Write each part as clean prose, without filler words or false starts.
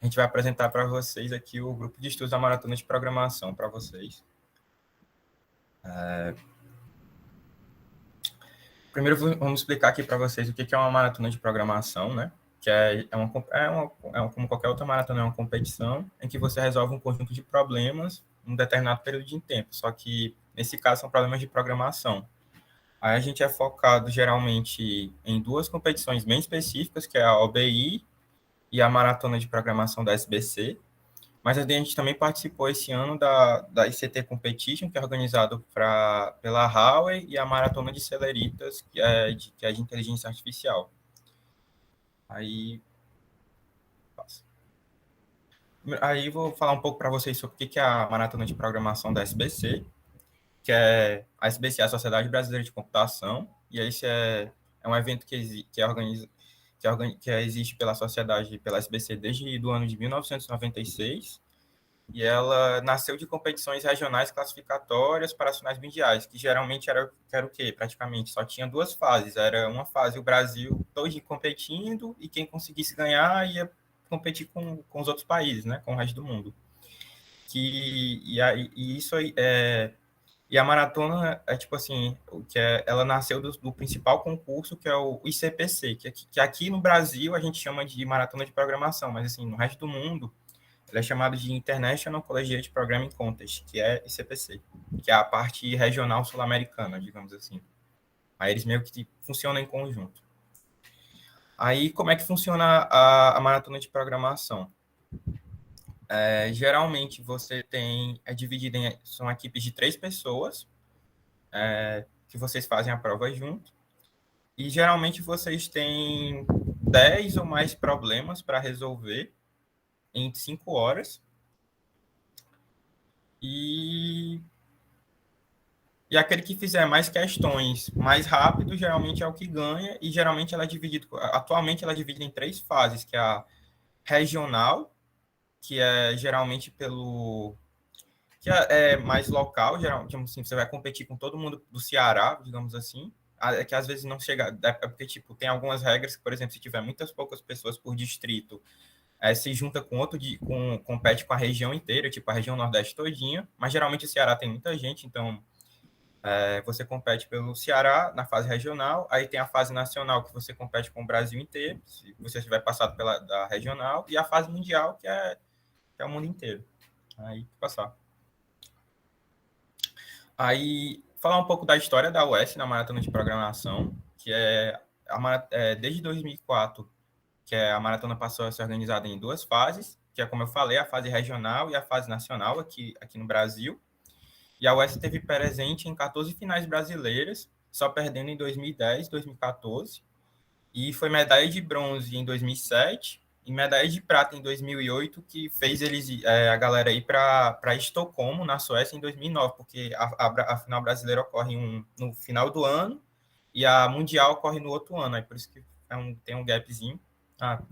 A gente vai apresentar para vocês aqui o grupo de estudos da Maratona de Programação para vocês. Primeiro, vamos explicar aqui para vocês o que é uma maratona de programação, né? Que como qualquer outra maratona, é uma competição em que você resolve um conjunto de problemas em um determinado período de tempo, só que, nesse caso, são problemas de programação. Aí a gente é focado, geralmente, em duas competições bem específicas, que é a OBI e a Maratona de Programação da SBC, mas a gente também participou esse ano da ICT Competition, que é organizado pela Huawei, e a Maratona de Celeritas, que é de inteligência artificial. Aí vou falar um pouco para vocês sobre o que é a Maratona de Programação da SBC, que é a SBC, a Sociedade Brasileira de Computação, e esse é um evento que existe pela sociedade, pela SBC, desde o ano de 1996, e ela nasceu de competições regionais classificatórias para as finais mundiais, que geralmente era o quê? Praticamente só tinha duas fases. Era uma fase o Brasil todo competindo, e quem conseguisse ganhar ia competir com os outros países, né? Com o resto do mundo. E a maratona tipo assim, ela nasceu do principal concurso, que é o ICPC, que aqui no Brasil a gente chama de Maratona de Programação, mas assim, no resto do mundo ele é chamado de International Collegiate Programming Contest, que é ICPC, que é a parte regional sul-americana, digamos assim. Aí eles meio que funcionam em conjunto. Aí, como é que funciona a maratona de programação? Geralmente, é dividido são equipes de 3 pessoas, que vocês fazem a prova junto, e geralmente vocês têm 10 ou mais problemas para resolver em 5 horas, e aquele que fizer mais questões mais rápido, geralmente é o que ganha, e geralmente atualmente ela é dividida em 3 fases, que é a regional, que é geralmente que é mais local, geralmente assim, você vai competir com todo mundo do Ceará, digamos assim, é que às vezes não chega, porque tipo, tem algumas regras que, por exemplo, se tiver muitas poucas pessoas por distrito, se junta com compete com a região inteira, tipo a região Nordeste todinha, mas geralmente o Ceará tem muita gente, então você compete pelo Ceará na fase regional, aí tem a fase nacional, que você compete com o Brasil inteiro, se você tiver passado da regional, e a fase mundial, que é o mundo inteiro. Aí, passar. Aí, falar um pouco da história da UES na Maratona de Programação, que desde 2004, que a maratona passou a ser organizada em 2 fases, que é, como eu falei, a fase regional e a fase nacional aqui no Brasil. E a UES esteve presente em 14 finais brasileiras, só perdendo em 2010, 2014. E foi medalha de bronze em 2007 e medalha de prata em 2008, que fez a galera ir para Estocolmo, na Suécia, em 2009, porque a final brasileira ocorre no final do ano e a mundial ocorre no outro ano. Aí por isso que tem um gapzinho.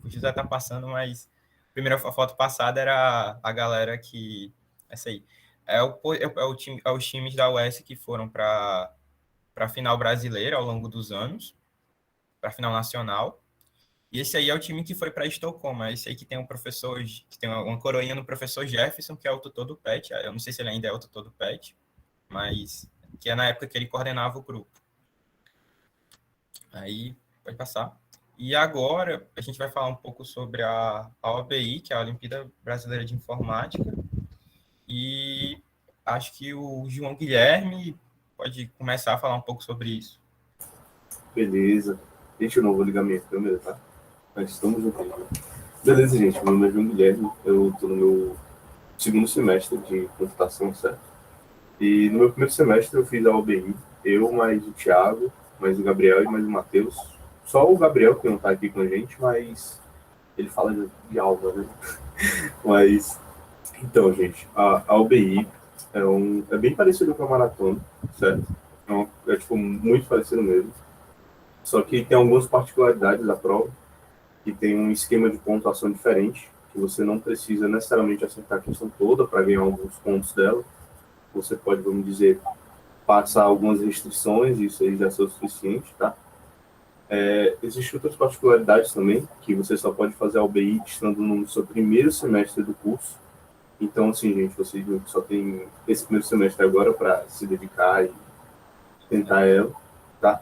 O José está passando, mas a primeira foto passada era a galera que... Essa aí. Os times da UES que foram para a final brasileira ao longo dos anos, para a final nacional. E esse aí é o time que foi para Estocolmo. É esse aí que tem que tem uma coroinha no professor Jefferson, que é o tutor do PET. Eu não sei se ele ainda é o tutor do PET, mas que é na época que ele coordenava o grupo. Aí, pode passar. E agora, a gente vai falar um pouco sobre a OBI, que é a Olimpíada Brasileira de Informática. E acho que o João Guilherme pode começar a falar um pouco sobre isso. Beleza. Gente, eu não vou ligar minha câmera, tá? Mas estamos juntos. Beleza, gente. Meu nome é João Guilherme. Eu estou no meu 2º semestre de computação, certo? E no meu 1º semestre eu fiz a OBI. Eu, mais o Thiago, mais o Gabriel e mais o Matheus. Só o Gabriel que não está aqui com a gente, mas ele fala de aula, né? Mas, então, gente, a OBI é bem parecido com a maratona, certo? Tipo, muito parecido mesmo. Só que tem algumas particularidades da prova, que tem um esquema de pontuação diferente, que você não precisa necessariamente acertar a questão toda para ganhar alguns pontos dela. Você pode, vamos dizer, passar algumas restrições, e isso aí já é o suficiente, tá? Existem outras particularidades também, que você só pode fazer a UBI estando no seu primeiro semestre do curso. Então, assim, gente, vocês só tem esse primeiro semestre agora para se dedicar e tentar ela, tá?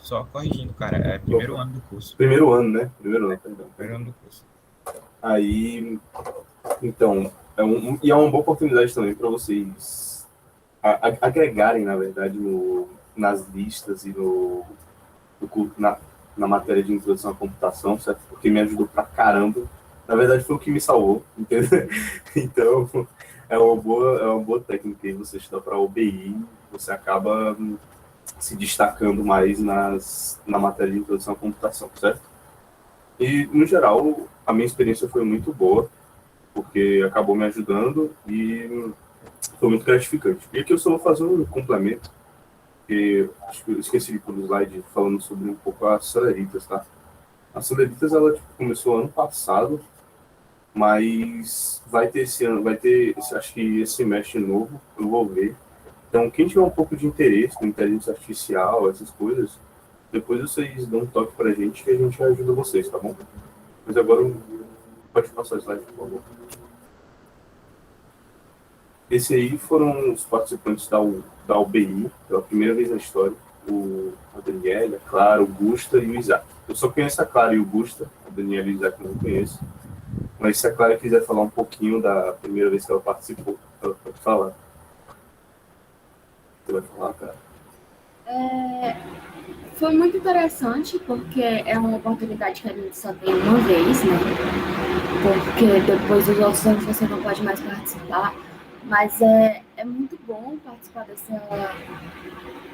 Só corrigindo, cara, é primeiro Opa. ano do curso. Primeiro ano, né? Primeiro ano, Primeiro ano do curso. Aí, então, e é uma boa oportunidade também para vocês agregarem, na verdade, nas listas e na matéria de introdução à computação, certo? Porque me ajudou pra caramba. Na verdade, foi o que me salvou, entendeu? Então, é uma boa técnica aí você estudar para OBI, você acaba se destacando mais na matéria de introdução à computação, certo? E, no geral, a minha experiência foi muito boa, porque acabou me ajudando e foi muito gratificante. E aqui eu só vou fazer um complemento, porque acho que eu esqueci de pôr no slide falando sobre um pouco a Celeritas, tá? A Celeritas, ela começou ano passado, mas vai ter esse ano, acho que esse semestre novo, eu vou ver. Então, quem tiver um pouco de interesse com inteligência artificial, essas coisas, depois vocês dão um toque pra gente que a gente ajuda vocês, tá bom? Mas agora, pode passar o slide, por favor. Esse aí foram os participantes da UBI, pela primeira vez na história. A Daniela, a Clara, o Gusta e o Isaac. Eu só conheço a Clara e o Gusta, a Daniela e o Isaac eu não conheço. Mas se a Clara quiser falar um pouquinho da primeira vez que ela participou, ela pode falar. Você vai falar, cara? Foi muito interessante, porque é uma oportunidade que a gente só tem uma vez, né? Porque depois dos outros anos você não pode mais participar. Mas é muito bom participar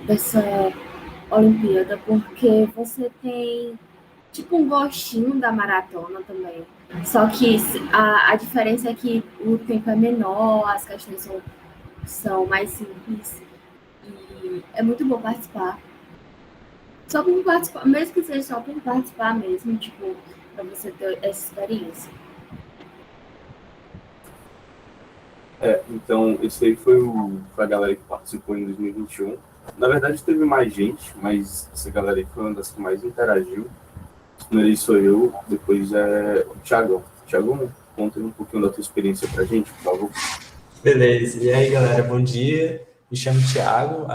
dessa Olimpíada, porque você tem tipo um gostinho da maratona também. Só que a diferença é que o tempo é menor, as questões são mais simples. E é muito bom participar. Só por participar, mesmo que seja só por participar mesmo, tipo, pra você ter essa experiência. Então, esse aí foi a galera que participou em 2021. Na verdade, teve mais gente, mas essa galera aí foi uma das que mais interagiu. Primeiro sou eu, depois é o Thiagão. Thiagão, conta um pouquinho da tua experiência pra gente, por favor. Beleza. E aí, galera, bom dia. Me chamo Thiago.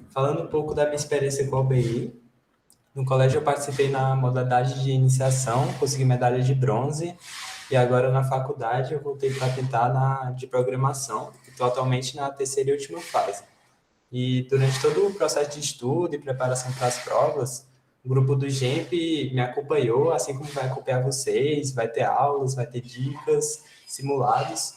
Falando um pouco da minha experiência com a UBI, no colégio eu participei na modalidade de iniciação, consegui medalha de bronze, e agora na faculdade eu voltei para tentar de programação, estou atualmente na terceira e última fase. E durante todo o processo de estudo e preparação para as provas, o grupo do GEMP me acompanhou, assim como vai acompanhar vocês, vai ter aulas, vai ter dicas, simulados.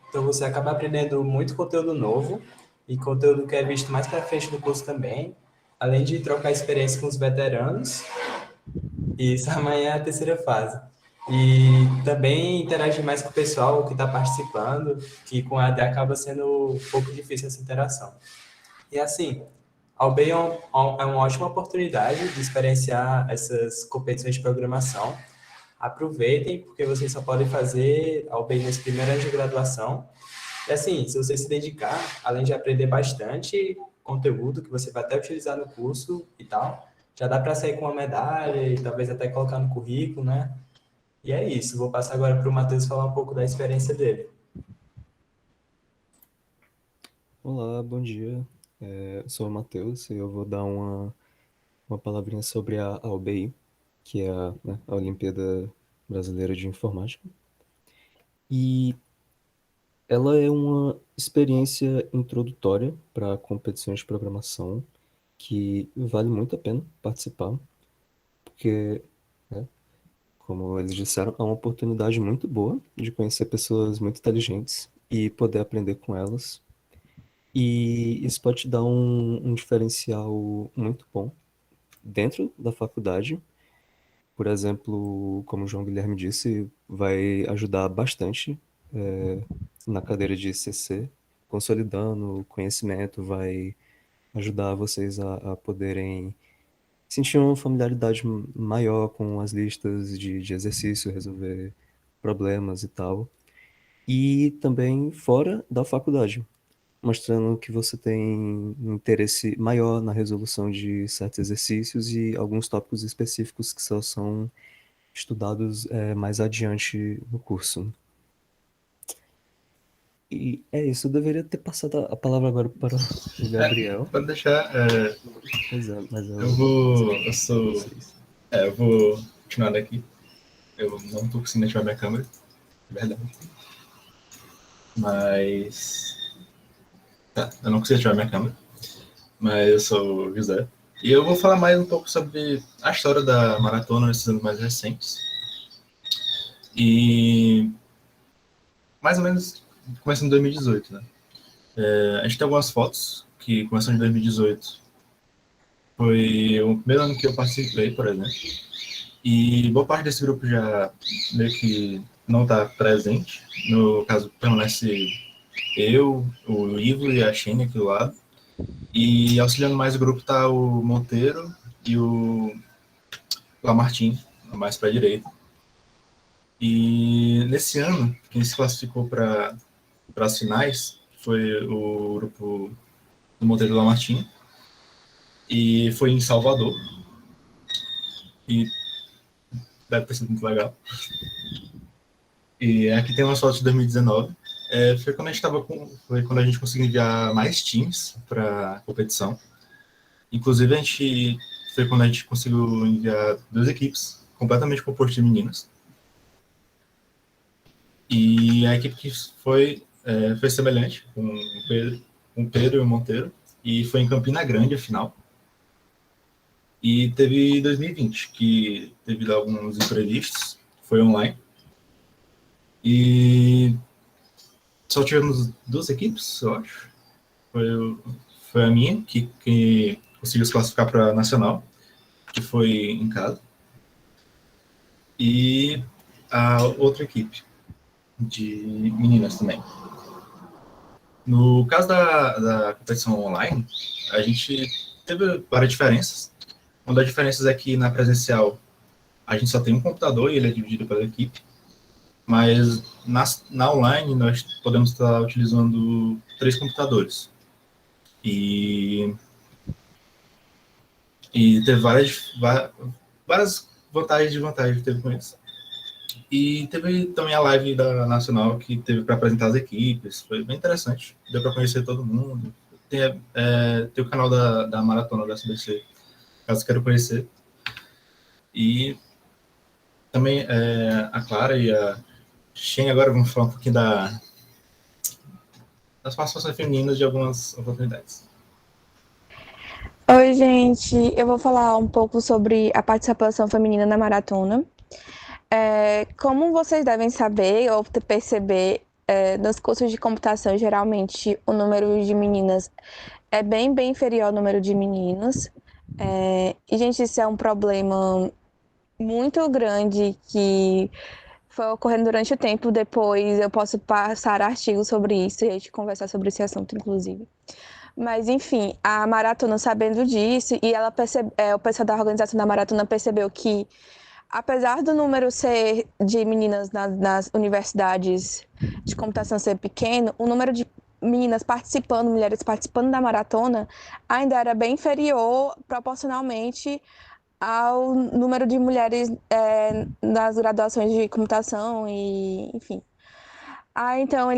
Então você acaba aprendendo muito conteúdo novo e conteúdo que é visto mais para frente no curso também, além de trocar experiência com os veteranos. E isso amanhã é a terceira fase. E também interagir mais com o pessoal que está participando, que com a AD acaba sendo um pouco difícil essa interação. E assim, a UBI é uma ótima oportunidade de experienciar essas competições de programação. Aproveitem, porque vocês só podem fazer a UBI nesse primeiro ano de graduação. E assim, se você se dedicar, além de aprender bastante conteúdo que você vai até utilizar no curso e tal, já dá para sair com uma medalha e talvez até colocar no currículo, né? E é isso. Vou passar agora para o Matheus falar um pouco da experiência dele. Olá, bom dia. Eu sou o Matheus e eu vou dar uma palavrinha sobre a UBI, que é a Olimpíada Brasileira de Informática. E ela é uma experiência introdutória para competições de programação que vale muito a pena participar, porque, né, como eles disseram, é uma oportunidade muito boa de conhecer pessoas muito inteligentes e poder aprender com elas. E isso pode te dar um diferencial muito bom dentro da faculdade. Por exemplo, como o João Guilherme disse, vai ajudar bastante na cadeira de CC, consolidando o conhecimento, vai ajudar vocês a poderem sentir uma familiaridade maior com as listas de exercício, resolver problemas e tal. E também fora da faculdade. mostrando que você tem um interesse maior na resolução de certos exercícios e alguns tópicos específicos que só são estudados mais adiante no curso. E é isso, eu deveria ter passado a palavra agora para o Gabriel. Pode deixar. Pois é, mas Eu vou continuar daqui. Eu não estou conseguindo ativar minha câmera, é verdade. Mas. Tá, eu não consigo ativar minha câmera. Mas eu sou o José. E eu vou falar mais um pouco sobre a história da maratona nesses anos mais recentes. E. Mais ou menos começando em 2018, né? A gente tem algumas fotos que começam em 2018. Foi o primeiro ano que eu participei, por exemplo. E boa parte desse grupo já meio que não está presente. No caso, permanece eu, o Ivo e a Shane aqui do lado. E auxiliando mais o grupo está o Monteiro e o Lamartine, mais para a direita. E nesse ano, quem se classificou para as finais foi o grupo do Monteiro e do Lamartine. E foi em Salvador. E deve ter sido muito legal. E aqui tem umas fotos de 2019. Foi quando a gente conseguiu enviar mais times para a competição. Inclusive, foi quando a gente conseguiu enviar 2 equipes completamente compostas de meninas. E a equipe que foi semelhante, com o Pedro e o Monteiro. E foi em Campina Grande, a final. E teve 2020, que devido a alguns imprevistos, foi online. E só tivemos 2 equipes, eu acho. Foi a minha, que conseguiu se classificar para a Nacional, que foi em casa. E a outra equipe, de meninas também. No caso da competição online, a gente teve várias diferenças. Uma das diferenças é que na presencial a gente só tem um computador e ele é dividido pela equipe. Mas na online nós podemos estar utilizando 3 computadores. E teve várias vantagens e desvantagens que teve com isso. E teve também a live da Nacional que teve para apresentar as equipes. Foi bem interessante. Deu para conhecer todo mundo. Tem o canal da Maratona da SBC, caso queiram conhecer. E também a Clara e a Shen agora vamos falar um pouquinho das participações femininas de algumas oportunidades. Oi, gente. Eu vou falar um pouco sobre a participação feminina na maratona. Como vocês devem saber ou perceber, nos cursos de computação, geralmente o número de meninas é bem inferior ao número de meninos. E, gente, isso é um problema muito grande que foi ocorrendo durante o tempo. Depois eu posso passar artigos sobre isso e a gente conversar sobre esse assunto, inclusive. Mas, enfim, a maratona, sabendo disso, e o pessoal da organização da maratona percebeu que, apesar do número ser de meninas nas universidades de computação ser pequeno, o número de meninas participando, mulheres participando da maratona, ainda era bem inferior proporcionalmente ao número de mulheres nas graduações de computação e, enfim. Então,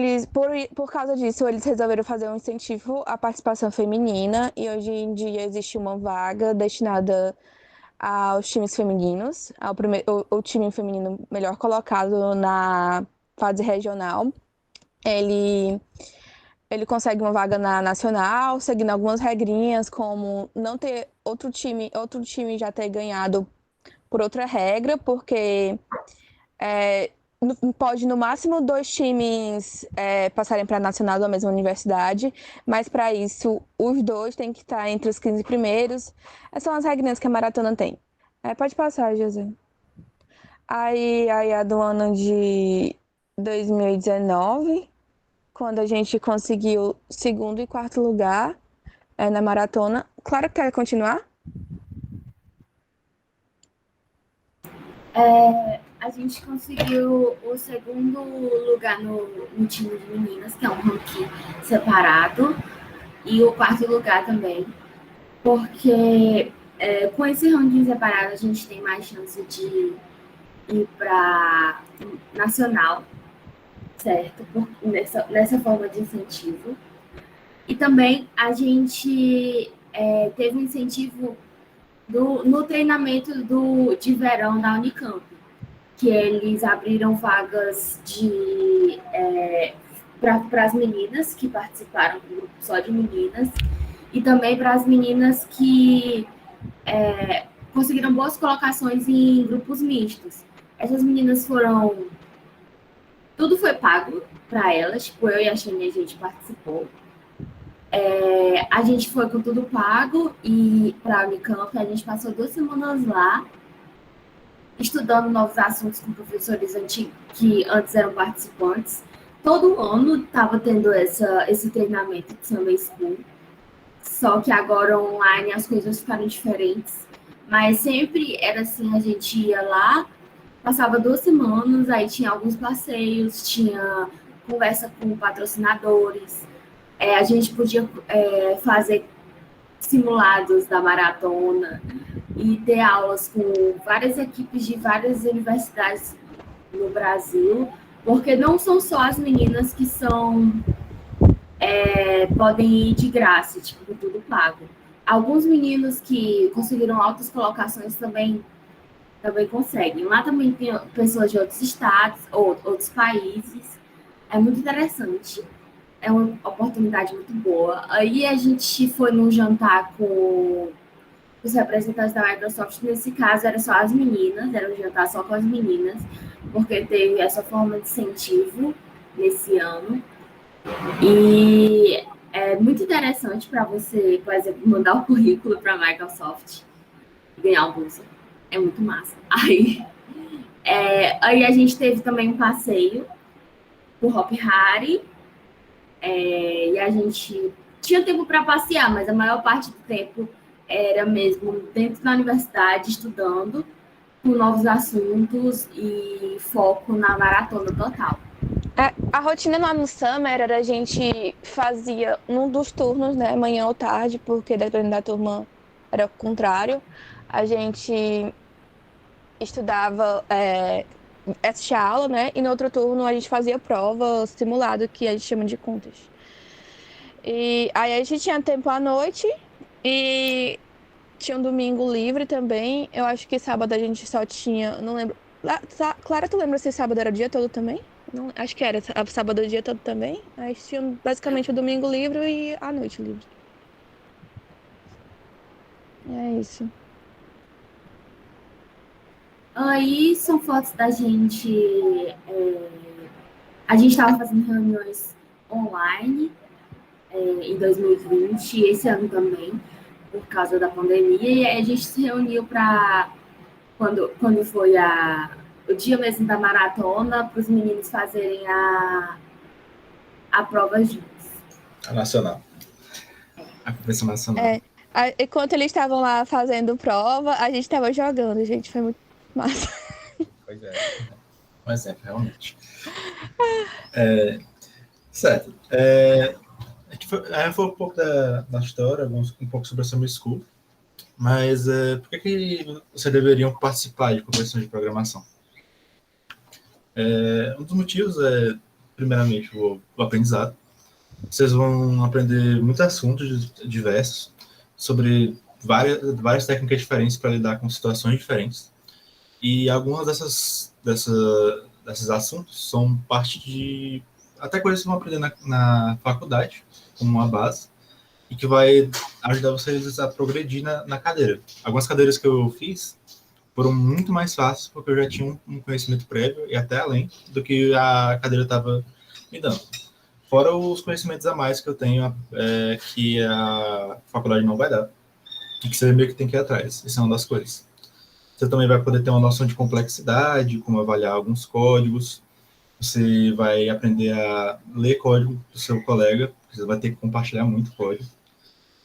por causa disso, eles resolveram fazer um incentivo à participação feminina e hoje em dia existe uma vaga destinada aos times femininos, o time feminino melhor colocado na fase regional. Ele consegue uma vaga na nacional, seguindo algumas regrinhas, como não ter outro time já ter ganhado por outra regra, porque pode no máximo 2 times passarem para a nacional da mesma universidade, mas para isso os 2 têm que estar entre os 15 primeiros. Essas são as regrinhas que a maratona tem. Pode passar, José. Aí a do ano de 2019, quando a gente conseguiu 2º e 4º lugar na maratona. Claro que quer continuar? a gente conseguiu o segundo lugar no time de meninas, que é um ranking separado, e o quarto lugar também, porque com esse ranking separado a gente tem mais chance de ir para nacional, certo? Nessa forma de incentivo. E também a gente teve um incentivo no treinamento de verão da Unicamp, que eles abriram vagas para as meninas que participaram do grupo só de meninas e também para as meninas que conseguiram boas colocações em grupos mistos. Essas meninas foram... Tudo foi pago para elas, tipo, eu e a Xenia, a gente participou. A gente foi com tudo pago e para a Unicamp, a gente passou 2 semanas lá, estudando novos assuntos com professores antigos que antes eram participantes. Todo ano estava tendo esse treinamento de Summer School, só que agora online as coisas ficaram diferentes. Mas sempre era assim, a gente ia lá, passava 2 semanas, aí tinha alguns passeios, tinha conversa com patrocinadores, a gente podia fazer simulados da maratona e ter aulas com várias equipes de várias universidades no Brasil, porque não são só as meninas que podem ir de graça, tipo, tudo pago. Alguns meninos que conseguiram altas colocações também conseguem. Lá também tem pessoas de outros estados, ou outros países. É muito interessante. É uma oportunidade muito boa. Aí a gente foi num jantar com os representantes da Microsoft. Nesse caso, era só as meninas, era um jantar só com as meninas, porque teve essa forma de incentivo nesse ano. E é muito interessante para você, por exemplo, mandar o currículo para a Microsoft e ganhar o bolsa. É muito massa. Aí a gente teve também um passeio por Hop Hari, e a gente tinha tempo para passear, mas a maior parte do tempo era mesmo dentro da universidade, estudando, com novos assuntos e foco na maratona total. A rotina lá no Summer era a gente fazia num dos turnos, né, manhã ou tarde, porque dependendo da turma era o contrário. A gente estudava, assistia aula, né, e no outro turno a gente fazia prova simulado, que a gente chama de contas. E aí a gente tinha tempo à noite e tinha um domingo livre também. Eu acho que sábado a gente só tinha, não lembro. Clara, tu lembra se sábado era o dia todo também? Não, acho que era sábado o dia todo também. Aí tinha basicamente o domingo livre e a noite livre. É isso. Aí são fotos da gente. A gente estava fazendo reuniões online em 2020, e esse ano também, por causa da pandemia. E aí a gente se reuniu para, quando foi o dia mesmo da maratona, para os meninos fazerem a prova juntos. A nacional. A competição nacional. Enquanto eles estavam lá fazendo prova, a gente estava jogando, gente. Foi muito massa. Pois é. Um exemplo, realmente. Certo. A gente foi um pouco da história, um pouco sobre a Summer School, mas por que vocês deveriam participar de competições de programação? Um dos motivos é, primeiramente, o aprendizado. Vocês vão aprender muitos assuntos diversos sobre várias técnicas diferentes para lidar com situações diferentes. E algumas desses assuntos são parte de até coisas que vão aprender na faculdade, como uma base, e que vai ajudar vocês a progredir na cadeira. Algumas cadeiras que eu fiz foram muito mais fáceis, porque eu já tinha um conhecimento prévio e até além do que a cadeira estava me dando. Fora os conhecimentos a mais que eu tenho, que a faculdade não vai dar, e que você meio que tem que ir atrás. Isso é uma das coisas. Você também vai poder ter uma noção de complexidade, como avaliar alguns códigos. Você vai aprender a ler código do seu colega, você vai ter que compartilhar muito código.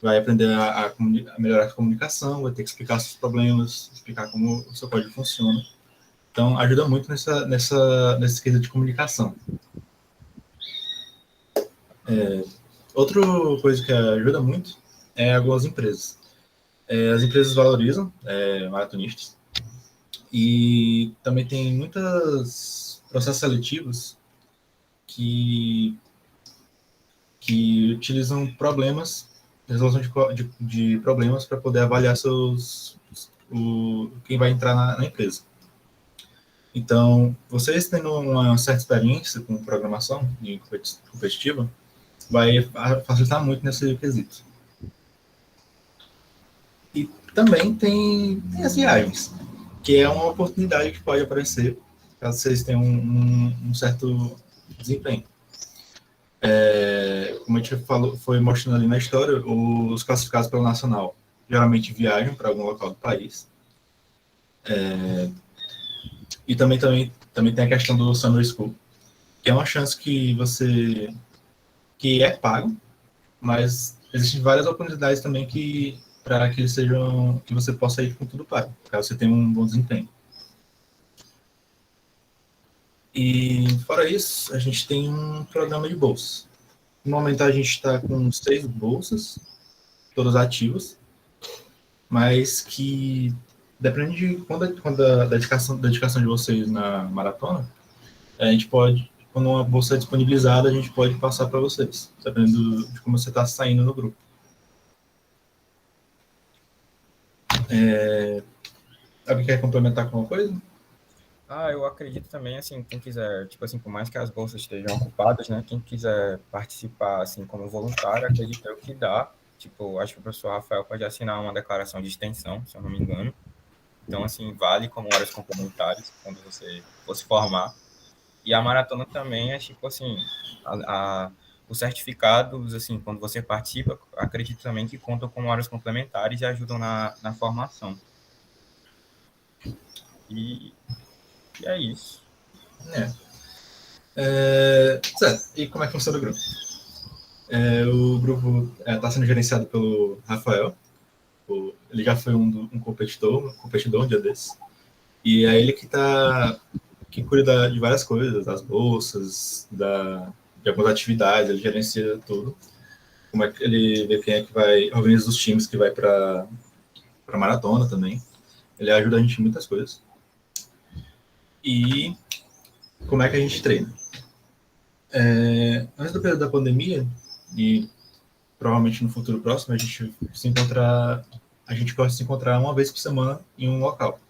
Vai aprender a melhorar a comunicação, vai ter que explicar seus problemas, explicar como o seu código funciona. Então, ajuda muito nesse quesito de comunicação. Outra coisa que ajuda muito é algumas empresas. As empresas valorizam maratonistas e também tem muitos processos seletivos que utilizam resolução de problemas para poder avaliar quem vai entrar na empresa. Então, vocês tendo uma certa experiência com programação e competitiva, vai facilitar muito nesse quesito. E também tem as viagens, que é uma oportunidade que pode aparecer caso vocês tenham um certo desempenho. Como a gente foi mostrando ali na história, os classificados pelo Nacional geralmente viajam para algum local do país. E também tem a questão do Summer School, que é uma chance que é pago, mas existem várias oportunidades também para que você possa ir com tudo pago, caso você tenha um bom desempenho. E fora isso, a gente tem um programa de bolsas. No momento a gente está com 6 bolsas, todas ativas, mas que dependendo de quando a dedicação de vocês na maratona, a gente pode, quando uma bolsa é disponibilizada, a gente pode passar para vocês, dependendo de como você está saindo no grupo. Alguém quer complementar com alguma coisa? Eu acredito também, assim, quem quiser, tipo assim, por mais que as bolsas estejam ocupadas, né, quem quiser participar, assim, como voluntário, acredito eu que dá. Tipo, acho que o professor Rafael pode assinar uma declaração de extensão, se eu não me engano. Então, assim, vale como horas complementares quando você for se formar. E a maratona também é, tipo assim, os certificados, assim, quando você participa, acredito também que contam como horas complementares e ajudam na formação. E é isso. Certo. E como é que funciona o grupo? O grupo está sendo gerenciado pelo Rafael. Ele já foi um competidor um dia desses. E é ele que cuida de várias coisas, das bolsas, de algumas atividades, ele gerencia tudo. Como é que ele vê quem é que vai, organiza os times que vai para maratona também. Ele ajuda a gente em muitas coisas. E como é que a gente treina? Antes do período da pandemia, e provavelmente no futuro próximo, a gente gosta de se encontrar uma vez por semana em um local.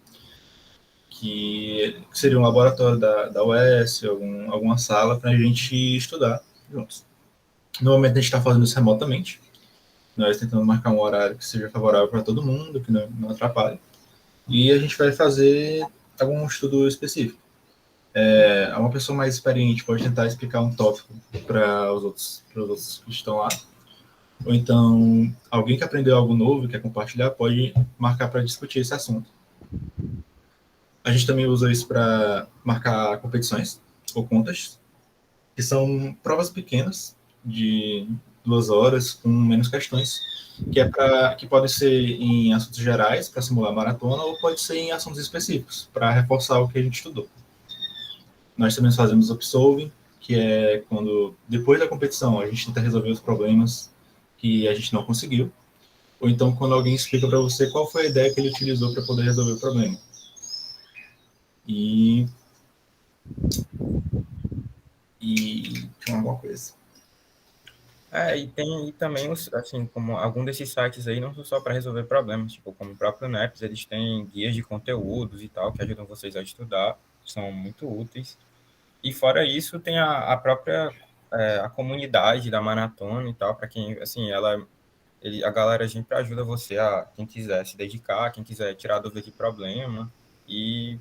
Que seria um laboratório da UES, alguma sala para a gente estudar juntos. No momento a gente está fazendo isso remotamente, nós tentando marcar um horário que seja favorável para todo mundo, que não atrapalhe. E a gente vai fazer algum estudo específico. Uma pessoa mais experiente pode tentar explicar um tópico para os outros que estão lá. Ou então, alguém que aprendeu algo novo e quer compartilhar pode marcar para discutir esse assunto. A gente também usa isso para marcar competições ou contas, que são provas pequenas de 2 horas com menos questões, que podem ser em assuntos gerais para simular maratona ou pode ser em assuntos específicos para reforçar o que a gente estudou. Nós também fazemos upsolving, que é quando depois da competição a gente tenta resolver os problemas que a gente não conseguiu, ou então quando alguém explica para você qual foi a ideia que ele utilizou para poder resolver o problema. E tinha alguma coisa. E tem também, assim, como algum desses sites aí, não são só para resolver problemas, tipo, como o próprio NEPS, eles têm guias de conteúdos e tal, que ajudam vocês a estudar, são muito úteis. E fora isso, tem a própria a comunidade da maratona e tal, para quem, assim, a galera sempre ajuda você quem quiser se dedicar, quem quiser tirar dúvida de problema, e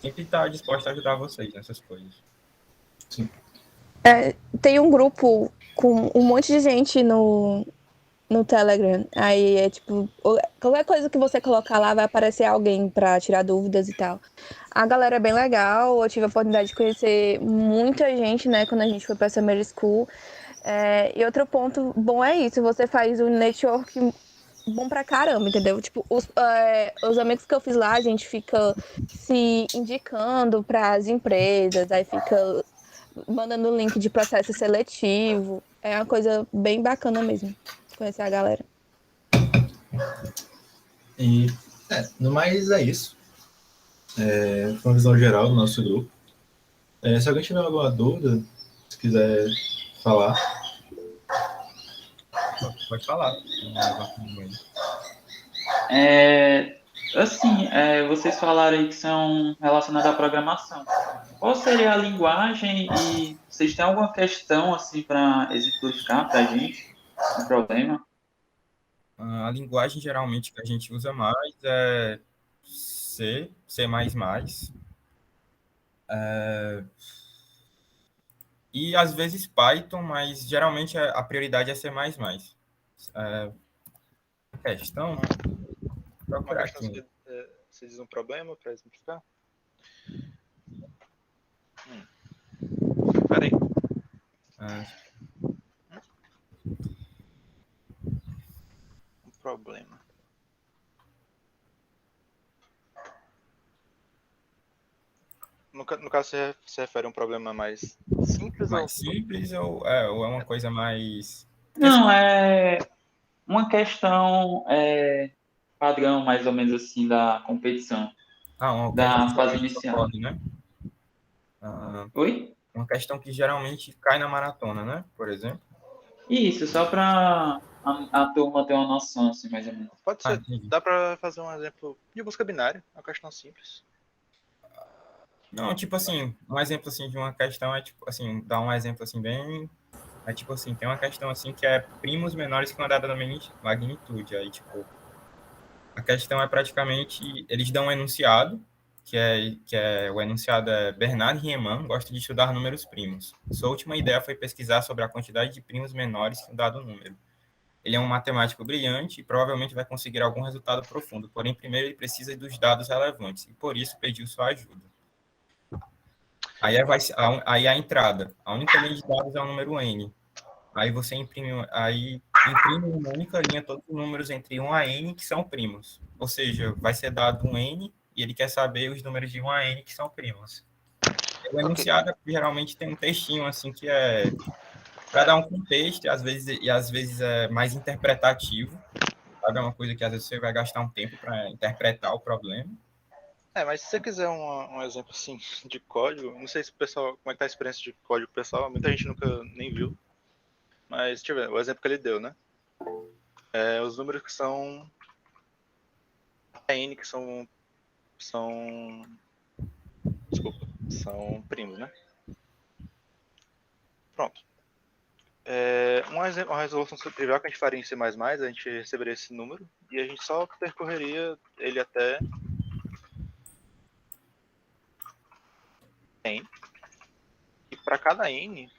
sempre está disposto a ajudar vocês nessas coisas. Sim. Tem um grupo com um monte de gente no Telegram. Aí é tipo, qualquer coisa que você colocar lá vai aparecer alguém para tirar dúvidas e tal. A galera é bem legal, eu tive a oportunidade de conhecer muita gente, né, quando a gente foi para Summer School. E outro ponto bom é isso, você faz um network bom pra caramba, entendeu? Tipo, os amigos que eu fiz lá, a gente fica se indicando pras empresas, aí fica mandando link de processo seletivo. É uma coisa bem bacana mesmo, conhecer a galera. E, no mais, é isso. Foi uma visão geral do nosso grupo. Se alguém tiver alguma dúvida, se quiser falar. Pode falar. Assim, vocês falaram aí que são relacionados à programação. Qual seria a linguagem e vocês têm alguma questão assim para exemplificar para a gente? Um problema? A linguagem geralmente que a gente usa mais é C, C++. E às vezes Python, mas geralmente a prioridade é C++. Questão, Uma procurar questão aqui. você diz um problema para exemplificar? Peraí. Um problema. No caso, você se refere a um problema mais simples? Mais simples ou é uma coisa mais... Não, é uma questão padrão, mais ou menos assim, da competição, uma da questão fase que inicial. ocorre, né? Oi? Uma questão que geralmente cai na maratona, né? Por exemplo. Isso, só para a turma ter uma noção, assim, mais ou menos. Pode ser. Dá para fazer um exemplo de busca binária, uma questão simples. Não, tipo assim, um exemplo assim de uma questão é tipo assim, dar um exemplo assim bem, é tipo assim, tem uma questão assim que é primos menores que uma dada magnitude, aí tipo, a questão é praticamente, eles dão um enunciado, o enunciado é Bernard Riemann gosta de estudar números primos. Sua última ideia foi pesquisar sobre a quantidade de primos menores que um dado número. Ele é um matemático brilhante e provavelmente vai conseguir algum resultado profundo, porém primeiro ele precisa dos dados relevantes e por isso pediu sua ajuda. Aí a entrada. A única linha de dados é o número n. Aí você imprime uma única linha todos os números entre 1 a n que são primos. Ou seja, vai ser dado um n e ele quer saber os números de 1 a n que são primos. O enunciado geralmente tem um textinho assim que é para dar um contexto e às vezes é mais interpretativo. Sabe? É uma coisa que às vezes você vai gastar um tempo para interpretar o problema. Mas se você quiser um exemplo assim de código, não sei se o pessoal, como é que tá a experiência de código pessoal, muita gente nunca nem viu. Mas deixa eu ver, o exemplo que ele deu, né? Os números que são n que são primos, né? Pronto. Uma resolução trivial que a gente faria em C++, a gente receberia esse número e a gente só percorreria ele até n. E para cada n,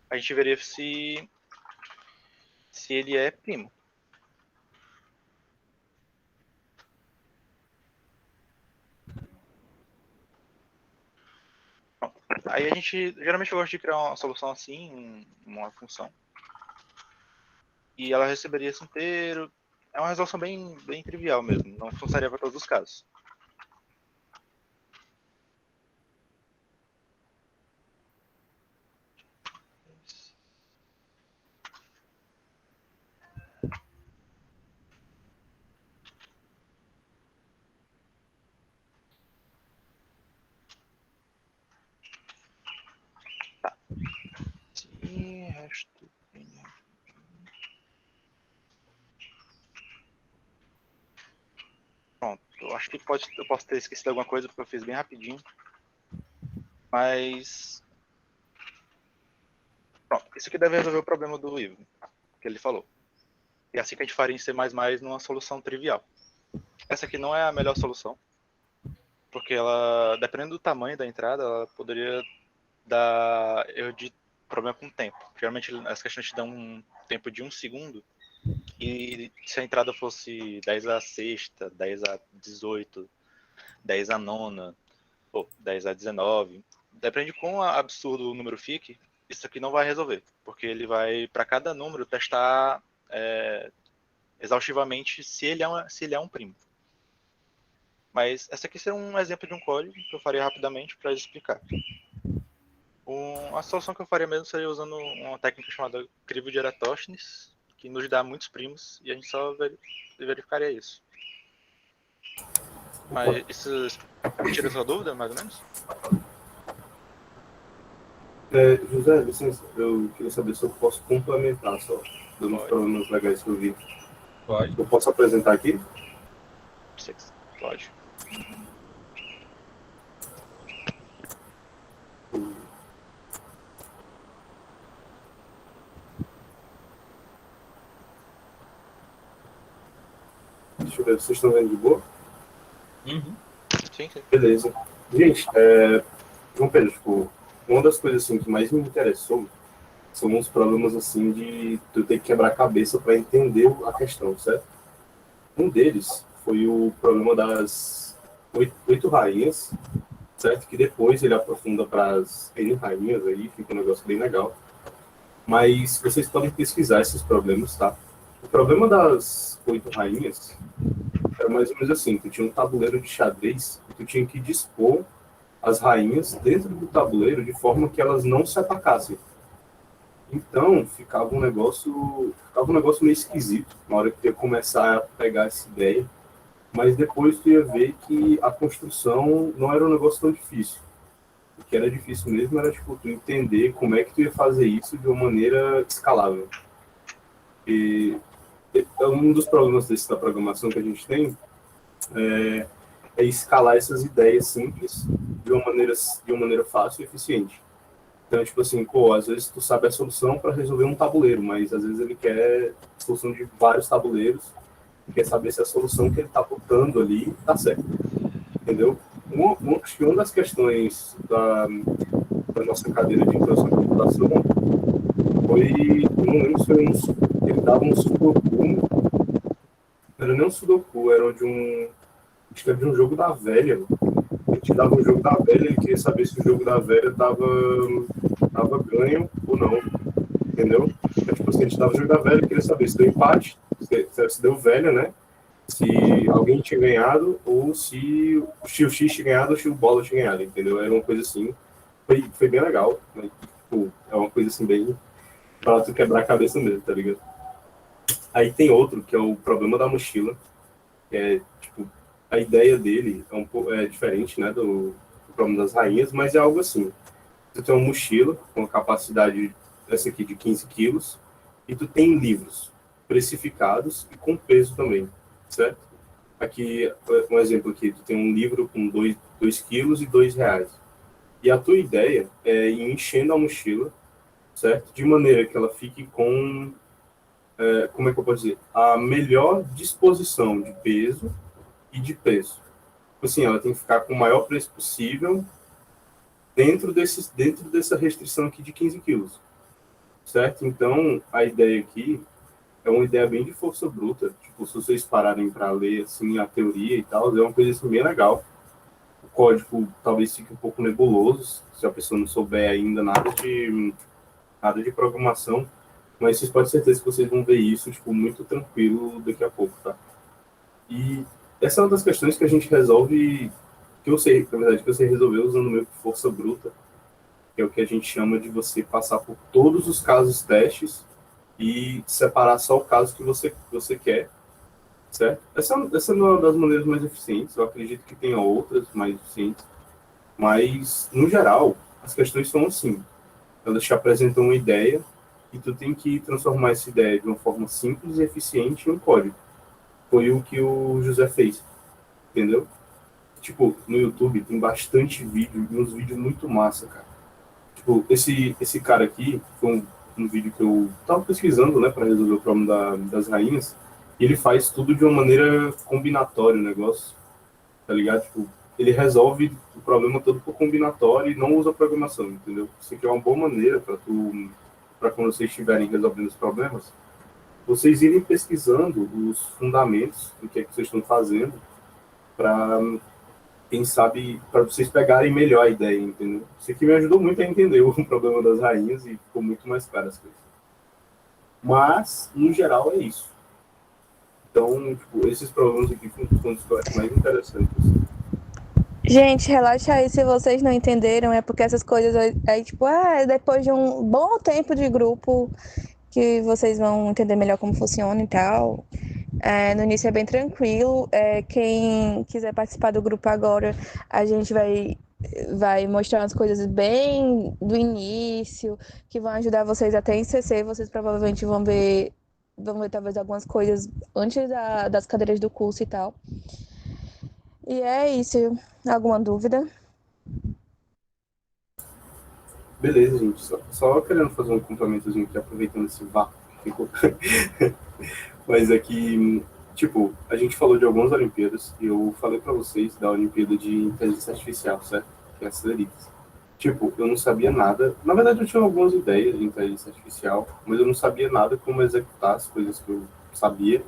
a gente veria se ele é primo. Pronto. Aí a gente geralmente gosta de criar uma solução assim, uma função. E ela receberia esse inteiro. É uma resolução bem trivial mesmo, não funcionaria para todos os casos. Tá. E resto... Pronto, eu acho que eu posso ter esquecido alguma coisa porque eu fiz bem rapidinho. Mas... Pronto, isso aqui deve resolver o problema do Ivo, que ele falou. E assim que a gente faria em C++ numa solução trivial. Essa aqui não é a melhor solução, porque ela, dependendo do tamanho da entrada, ela poderia dar erro de problema com o tempo. Geralmente as questões te dão um tempo de 1 segundo, e se a entrada fosse 10 a sexta, 10 a 18, 10 a nona, ou 10 a 19, depende de quão absurdo o número fique, isso aqui não vai resolver, porque ele vai, para cada número, testar exaustivamente se ele é um primo. Mas esse aqui seria um exemplo de um código que eu faria rapidamente para explicar. A solução que eu faria mesmo seria usando uma técnica chamada crivo de Eratosthenes, que nos dá muitos primos, e a gente só verificaria isso. Mas isso tira sua dúvida, mais ou menos? José, licença, eu queria saber se eu posso complementar só dos meus problemas legais que eu vi. Pode. Eu posso apresentar aqui? Pode. Deixa eu ver, vocês estão vendo de boa? Uhum. Sim. Beleza. Gente, João Pedro, tipo, uma das coisas assim, que mais me interessou são os problemas assim de tu ter que quebrar a cabeça para entender a questão, certo? Um deles foi o problema das 8 rainhas, certo? Que depois ele aprofunda para as N rainhas, aí fica um negócio bem legal. Mas vocês podem pesquisar esses problemas, tá? O problema das 8 rainhas era mais ou menos assim: tu tinha um tabuleiro de xadrez e tu tinha que dispor as rainhas dentro do tabuleiro de forma que elas não se atacassem. Então, ficava um negócio meio esquisito na hora que tu ia começar a pegar essa ideia, mas depois tu ia ver que a construção não era um negócio tão difícil. O que era difícil mesmo era, tipo, tu entender como é que tu ia fazer isso de uma maneira escalável. E um dos problemas da programação que a gente tem é escalar essas ideias simples de uma maneira fácil e eficiente. Então, tipo assim, às vezes tu sabe a solução para resolver um tabuleiro, mas às vezes ele quer a solução de vários tabuleiros e quer saber se a solução que ele está botando ali está certa. Entendeu? Acho que uma das questões da nossa cadeira de introdução à computação foi, não lembro se foi ele dava um sudoku, não era nem um sudoku, era acho que era de um jogo da velha. Ele te dava um jogo da velha, ele queria saber se o jogo da velha tava ganho ou não, entendeu? Tipo assim, a gente dava o jogo da velha, queria saber se deu empate, se deu velha, né? Se alguém tinha ganhado, ou se o Tio X tinha ganhado, ou se o Bola tinha ganhado, entendeu? Era uma coisa assim, foi bem legal, né? Tipo, é uma coisa assim, bem pra tu quebrar a cabeça mesmo, tá ligado? Aí tem outro, que é o problema da mochila, que é, tipo, a ideia dele é diferente, né, do problema das rainhas, mas é algo assim: tu tem uma mochila com a capacidade, essa aqui, de 15 quilos, e tu tem livros precificados e com peso também, certo? Aqui, um exemplo aqui, tu tem um livro com 2 quilos e R$2. E a tua ideia é ir enchendo a mochila, certo? De maneira que ela fique com, como é que eu posso dizer? A melhor disposição de peso e de preço. Assim, ela tem que ficar com o maior preço possível dentro dessa restrição aqui de 15 quilos, certo? Então, a ideia aqui é uma ideia bem de força bruta. Tipo, se vocês pararem para ler assim, a teoria e tal, é uma coisa assim, bem legal. O código talvez fique um pouco nebuloso, se a pessoa não souber ainda nada de programação, mas vocês podem ter certeza que vocês vão ver isso tipo, muito tranquilo daqui a pouco, tá? E essa é uma das questões que a gente resolve, que eu sei resolver usando meio que força bruta, que é o que a gente chama de você passar por todos os casos testes e separar só o caso que você quer, certo? Essa é uma das maneiras mais eficientes. Eu acredito que tenha outras mais eficientes, mas, no geral, as questões são assim: elas te apresentam uma ideia e tu tem que transformar essa ideia de uma forma simples e eficiente em um código. Foi o que o José fez, entendeu? Tipo, no YouTube tem bastante vídeo, e uns vídeos muito massa, cara. Tipo, esse cara aqui, foi um vídeo que eu tava pesquisando, né, para resolver o problema das rainhas, e ele faz tudo de uma maneira combinatória, o negócio, tá ligado? Tipo, ele resolve o problema todo por combinatório e não usa programação, entendeu? Isso aqui é uma boa maneira para quando vocês estiverem resolvendo os problemas, vocês irem pesquisando os fundamentos do que é que vocês estão fazendo para quem sabe, para vocês pegarem melhor a ideia, entendeu? Isso aqui me ajudou muito a entender o problema das rainhas e ficou muito mais claro as coisas. Mas, no geral, é isso. Então, tipo, esses problemas aqui foram os que eu acho mais interessantes. Gente, relaxa aí se vocês não entenderam, é porque essas coisas aí, tipo, depois de um bom tempo de grupo que vocês vão entender melhor como funciona e tal. No início é bem tranquilo. Quem quiser participar do grupo agora, a gente vai mostrar umas coisas bem do início, que vão ajudar vocês até em CC. Vocês provavelmente vão ver talvez algumas coisas antes das cadeiras do curso e tal. E é isso. Alguma dúvida? Beleza, gente. Só querendo fazer um complementozinho aqui, aproveitando esse vácuo. Mas é que, tipo, a gente falou de algumas Olimpíadas e eu falei pra vocês da Olimpíada de Inteligência Artificial, certo? Que é a Celeritas. Tipo, eu não sabia nada. Na verdade, eu tinha algumas ideias de inteligência artificial, mas eu não sabia nada como executar as coisas que eu sabia.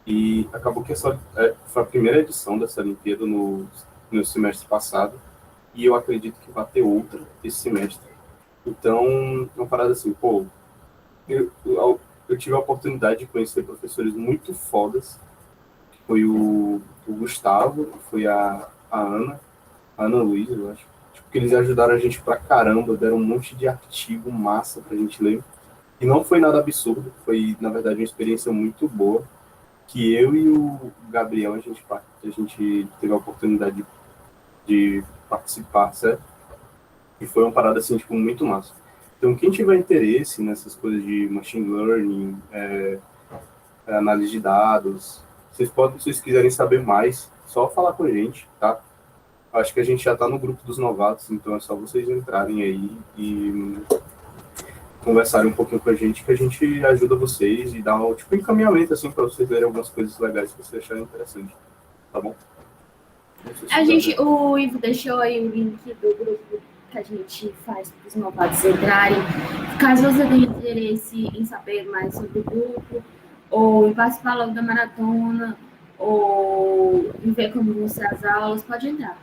E acabou que essa foi a primeira edição dessa Olimpíada no semestre passado. E eu acredito que vai ter outra esse semestre. Então, uma parada assim, pô, eu tive a oportunidade de conhecer professores muito fodas. Foi o Gustavo, foi a Ana Luísa, eu acho. Tipo, que eles ajudaram a gente pra caramba, deram um monte de artigo massa pra gente ler. E não foi nada absurdo, foi, na verdade, uma experiência muito boa, que eu e o Gabriel, a gente teve a oportunidade de participar, certo? E foi uma parada, assim, tipo, muito massa. Então, quem tiver interesse nessas coisas de machine learning, análise de dados, se vocês quiserem saber mais, só falar com a gente, tá? Acho que a gente já está no grupo dos novatos, então é só vocês entrarem aí e conversarem um pouquinho com a gente, que a gente ajuda vocês e dá um tipo encaminhamento assim para vocês verem algumas coisas legais que vocês acharem interessante, tá bom? O Ivo deixou aí o link do grupo que a gente faz para os novatos entrarem. Caso você tenha interesse em saber mais sobre o grupo, ou em participar logo da maratona, ou em ver como vão ser as aulas, pode entrar.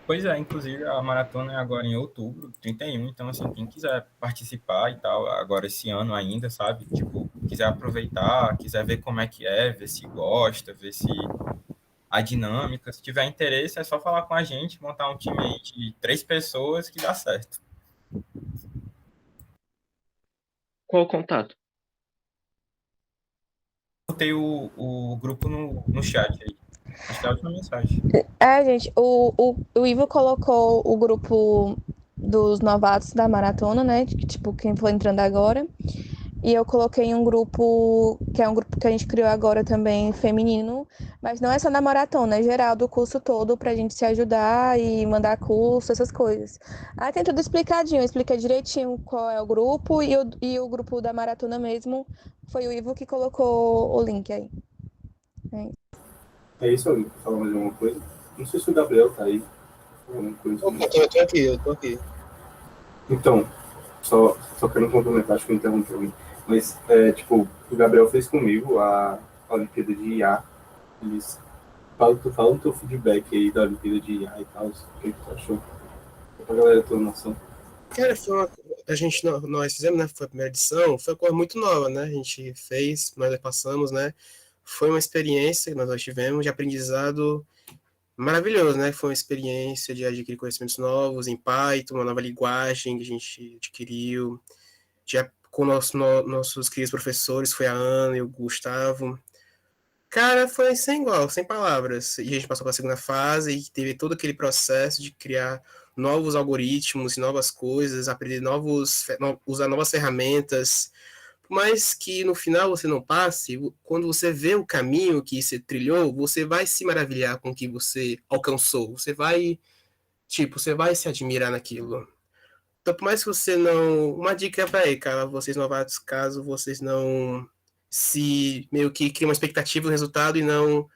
Pois é, inclusive a maratona é agora em outubro, 31, então assim, quem quiser participar e tal, agora esse ano ainda, sabe? Tipo, quiser aproveitar, quiser ver como é que é, ver se gosta, ver se a dinâmica, se tiver interesse, é só falar com a gente, montar um time aí de 3 pessoas que dá certo. Qual o contato? Botei o grupo no chat aí. Acho que é a última mensagem. Gente, o Ivo colocou o grupo dos novatos da maratona, né? Tipo, quem for entrando agora. E eu coloquei um grupo, que é um grupo que a gente criou agora também, feminino. Mas não é só na maratona, é geral do curso todo, pra gente se ajudar e mandar curso, essas coisas. Aí tem tudo explicadinho, explica direitinho qual é o grupo. E o grupo da maratona mesmo, foi o Ivo que colocou o link aí. É isso aí, falar mais alguma coisa? Não sei se o Gabriel tá aí. Alguma coisa. Eu tô aqui. Então, só quero complementar, acho que eu interrompi alguém. Mas, tipo, o Gabriel fez comigo a Olimpíada de IA. Fala o teu feedback aí da Olimpíada de IA e tal. O que tu achou? Pra galera ter uma noção. Cara, nós fizemos, né? Foi a primeira edição, foi uma coisa muito nova, né? A gente fez, nós passamos, né? Foi uma experiência que nós tivemos de aprendizado maravilhoso, né? Foi uma experiência de adquirir conhecimentos novos em Python, uma nova linguagem que a gente adquiriu. Com nossos queridos professores, foi a Ana e o Gustavo. Cara, foi sem igual, sem palavras. E a gente passou para a segunda fase e teve todo aquele processo de criar novos algoritmos e novas coisas, aprender usar novas ferramentas. Por mais que no final você não passe, quando você vê o caminho que você trilhou, você vai se maravilhar com o que você alcançou. Você vai se admirar naquilo. Então, por mais que você não... Uma dica para aí, cara, vocês novatos, caso vocês não se meio que criam uma expectativa do resultado e não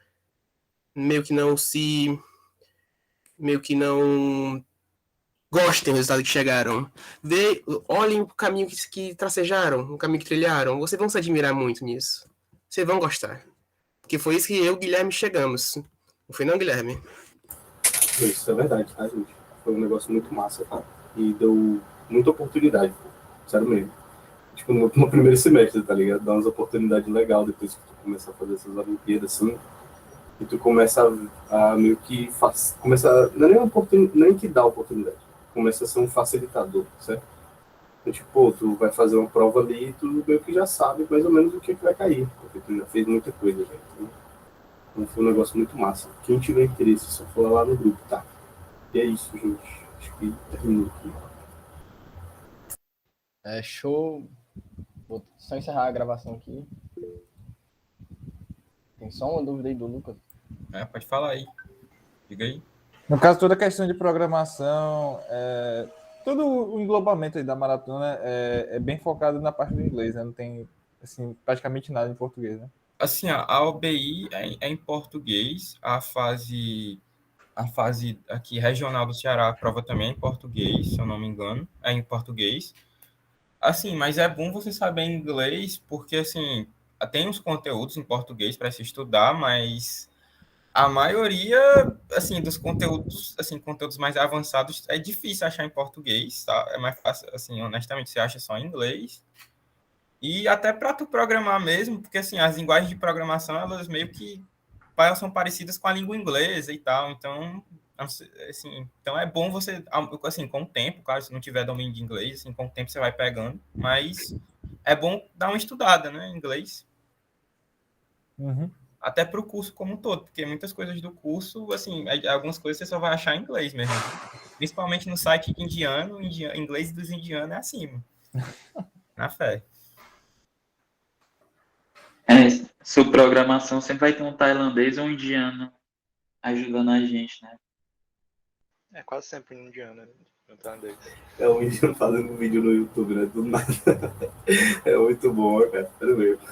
gostem do resultado que chegaram. Olhem o caminho que tracejaram, o caminho que trilharam. Vocês vão se admirar muito nisso. Vocês vão gostar. Porque foi isso que eu e o Guilherme chegamos. Não foi não, Guilherme? Isso é verdade, tá, gente? Foi um negócio muito massa, tá? E deu muita oportunidade, pô. Sério mesmo. Tipo, no primeiro semestre, tá ligado? Dá umas oportunidades legais depois que tu começa a fazer essas Olimpíadas, assim. E tu começa a meio que começa, não é nem, nem que dá oportunidade, começa a ser um facilitador, certo? Então, tipo, pô, tu vai fazer uma prova ali e tu meio que já sabe mais ou menos o que vai cair, porque tu já fez muita coisa, já. Então foi um negócio muito massa. Quem tiver interesse, só for lá no grupo, tá? E é isso, gente. Acho que terminou aqui. Show. Vou só encerrar a gravação aqui. Tem só uma dúvida aí do Lucas. Pode falar aí. Diga aí. No caso, toda a questão de programação, todo o englobamento aí da maratona é bem focado na parte do inglês, né? Não tem assim, praticamente nada em português, né? Assim, a OBI é em português, a fase aqui regional do Ceará, a prova também é em português, se eu não me engano, é em português. Assim, mas é bom você saber inglês, porque assim, tem uns conteúdos em português para se estudar, mas a maioria, assim, dos conteúdos, assim, conteúdos mais avançados é difícil achar em português, tá? É mais fácil, assim, honestamente, você acha só em inglês. E até para tu programar mesmo, porque assim, as linguagens de programação, elas meio que são parecidas com a língua inglesa e tal, então assim, então é bom você assim, com o tempo, claro, se não tiver domínio de inglês, assim, com o tempo você vai pegando, mas é bom dar uma estudada, né, em inglês. Uhum. Até para o curso como um todo, porque muitas coisas do curso, assim, algumas coisas você só vai achar em inglês mesmo. Principalmente no site indiano, inglês dos indianos é acima. Na fé. Sua programação sempre vai ter um tailandês ou um indiano ajudando a gente, né? É quase sempre um indiano, né? Um tailandês. É um indiano fazendo vídeo no YouTube, né? Do nada. É muito bom, cara. Sério mesmo.